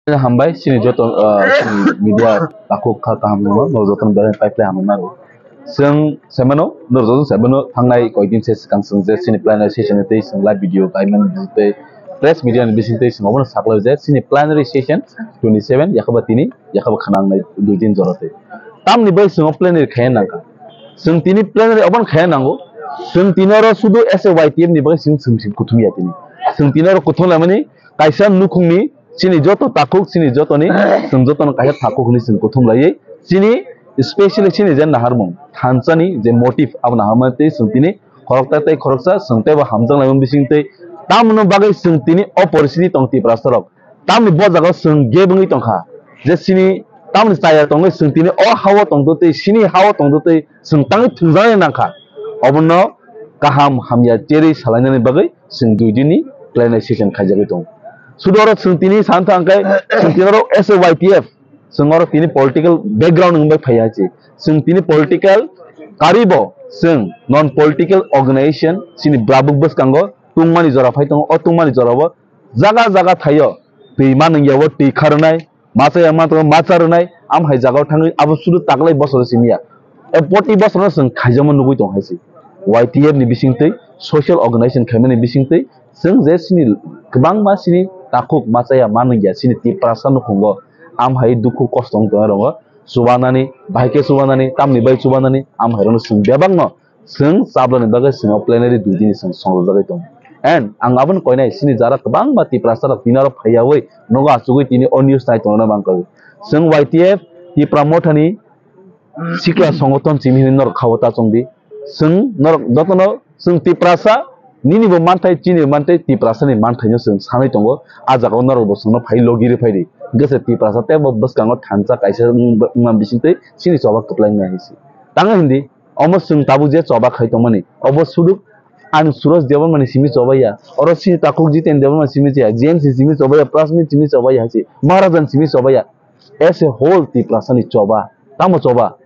Hambai sini joto media aku kaham no joton beren pipeline hamai maru sing semano no joton semano thangnai koidin se kang sing je sini plenary session te sing live video kaiman te press media ni bising te sing obon sakla je sini plenary session 27 yakaba tini yakaba khanang nai duidin jorote tamni bai sing plenary khayan nangka sing tini plenary obon khayan nango sing tinoro sudu SYTM ni bai sing kuthumi tini sing tinoro kuthula mani kaisa nukungni sini joto takuk sini joto ni sing joto no kaisa takuk ni sing kuthum lai sini especially sini jen naharmung thansani je motive abna hamate sing tini khorokta tai khoroksa singte ba hamjang lai bising te tamno bagai sing tini opportunity tongti prasarok tamni bo jaga sing gebungi tongkha je sini tamni saya tongai sing tini o hawa tongdo te sini hawa tongdo te sing tangi thungjai nangkha obno kaham hamya cheri salainani bagai sing duidini plenary session khajagi tong sudoro sing tini santa angkai sing tinoro SYTF singoro tini political background ngbai phaiachi sing tini political karibo sing non political organization sini brabuk bus kango tungmani jora phai tong o tungmani jorabo jaga jaga thayo tui manung yawo tui kharnai masa ama to macharnai am hai jaga thangi abo sudu taklai bosor simia e 40 bosor sing khaijama nugui tong haisi YTF ni bisingtei social organization khaimani bisingtei sing je sini kebang ma sini takuk macaya manung ya sini ti prasan khongo am hai dukhu kostong to rongo subanani baike subanani tamni bai subanani am hai ron sing bebang no sing sablani bagai sing plenary duidini sing song jagai tong and ang abon koinai sini jara kebang ma ti prasara tinaro phaiawai nogo asugui tini on news tai tongna bangkai sing YTF ti pramothani sikla songoton chimini nor khawata chongdi sing nor dotono sing ti prasa nini bo mantai chini mantai ti prasa ni mantai no sing sanai tongo ajago nor bo singno phai logiri phaidi gese ti prasa te bo bus kango thancha kaisa ngam bisinte sini choba kaplai na hisi tanga hindi omo sing tabu je choba khai tongmani obo suduk an suraj dewan mani simi chobaya oro si takuk jiten dewan mani simi chia JMC simi chobaya prasmi simi chobaya hasi maharajan simi chobaya as a whole ti prasa ni choba tamo choba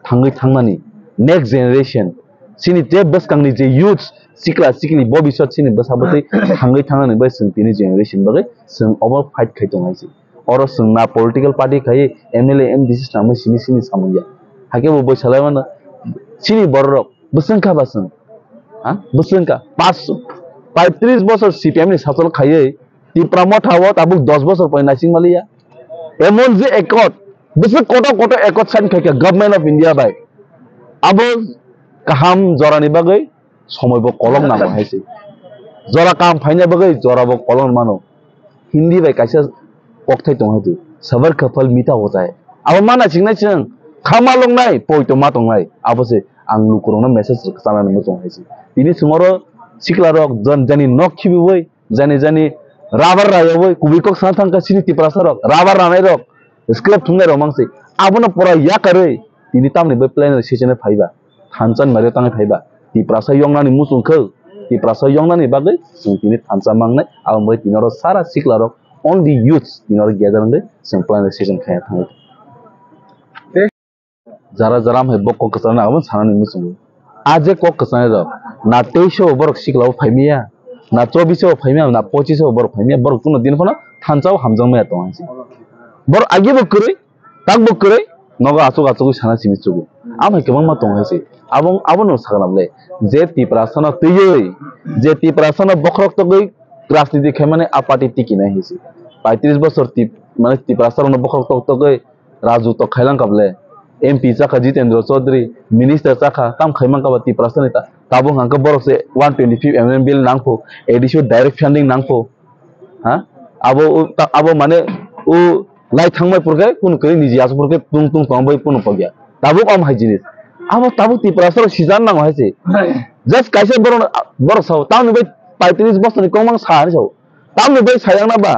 thangai thangnani next generation sini te bus kangni je youth sikla sikli bobisot sini basabatai thangai thangnani bai sing tini generation bagai sing over fight khai tongaisi oro sing na political party khai MLA MDC samai sini sini samaya hake bo bai salaimana sini borok busangka basang ha busangka 35 বছর CPM ni শাসন খাইয়ে ti pramot hawo tabuk 10 বছর পয় নাসিং মালিয়া এমন যে একত বিশেষ কত কত একত সাইন খাইকে গভর্নমেন্ট অফ ইন্ডিয়া বাই abo kaham jorani bagai সময় bo kolom namo haisi jora kam phaina bagai jora bo kolom mano hindi bai kaisa kokthai tong haitu sabar kafal mita ho jae abo mana singnai sing khama longnai poi to ma tongnai abo se ang lukurong message sanani mo tong haisi tini sumoro sikla rok jon jani nok khibi boi jani jani rabar rayo boi kubikok santhang ka sini tiprasa rok rabar ranai rok script thungai romangse abono pora yakare tini tamni bai plenary session e phaiba thanchan mari tangai phaiba ti prasa yongnani musung khau ti prasa yongnani bagai sing tini thancha mangnai abo bai tinoro sara sikla rok only youths tinoro gather ngai sing plenary session khaya thangai jara jaram hai bokko kasana abo sanani musung aje kok kasana rok na 23 borok sikla phaimia na 24 phaimia na 25 borok phaimia borok tuno din phano thanchao hamjangmaya tongasi borok age bo kure tak bo kure nogo asuk asuk sana simi chugu amai kebang ma tonghaisi abong abono saglable je ti prasana tuyoi je ti prasana bokrok togoi রাজনীতি খেমানে আপাটি টিকি না হিসি 35 বছর তি মানে তি প্রাসারন বখক তগই রাজু তো খাইলাং কাবলে MP চাকা Jitendra Chowdhury minister চাকা তাম খাইমাং কাবা তি প্রাসানিতা তাবো হাঙ্কা বরকসে 125 mm বিল নাংফো এডিশন ডাইরেক্ট ফান্ডিং নাংফো হ্যাঁ আবো আবো মানে ও লাই থাংমাই পরকে কোন কই নিজি আস পরকে তুং তুং তংবাই কোন পগিয়া তাবো কম হাই জিনিস আবো তাবো তি প্রাসার সিজান নাং হাইছে জাস্ট কাইসে বড় বড় সাও তাম বে 35 বছরনি কমাং সাহানি সাও তাম বে সায়াং না বা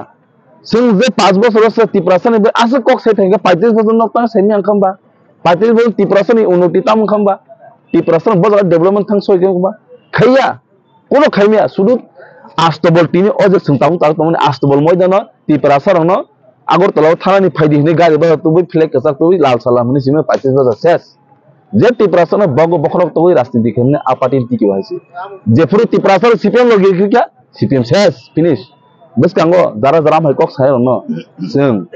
जों जे 5 বছর টিপ্রাসানি বে আসে কক সাই থাইगा 35 বছর নক তাং সাইমি আংखांबा 35 বছর টিপ্রাসানি উন্নতি তাম खांबा টিপ্রাসান বজার ডেভেলপমেন্ট থাং সই खांबा খাইয়া কোন খাইমিয়া শুধু আস্তবল টিনি অজে সুংতাং তার তমনে আস্তবল ময়দান টিপ্রাসারন আগরতলাও থানানি ফাইদি নে গাড়ি বা তুই ফ্লেক কাসাক তুই লাল সালাম নি সিমে 35 বছর শেষ যে টিপ্রাসান বগ বখরক তুই রাজনীতি খেমনে আপাটির টিকি হইছে যে পুরো টিপ্রাসার সিপিএম লগি কিয়া সিপিএম শেষ finish Beskango jara jara mai kok sai no sing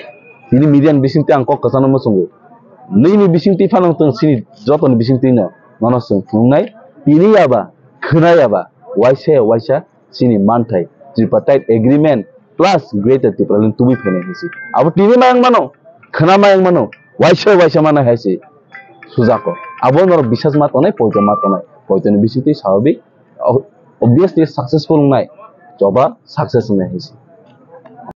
ini median bisingti ang kok kasano mosungo ni bisingti fanang tong sini joton bisingti no nono sing fungnai ini yaba khna yaba waisa sini mantai tripartite agreement plus greater tripartite tubi phene hisi abo tini mayang mano khna mayang mano waisa mana haisi sujako abo nor bisas matonai poito ni bisingti sababi obviously successful nai coba success nai hisi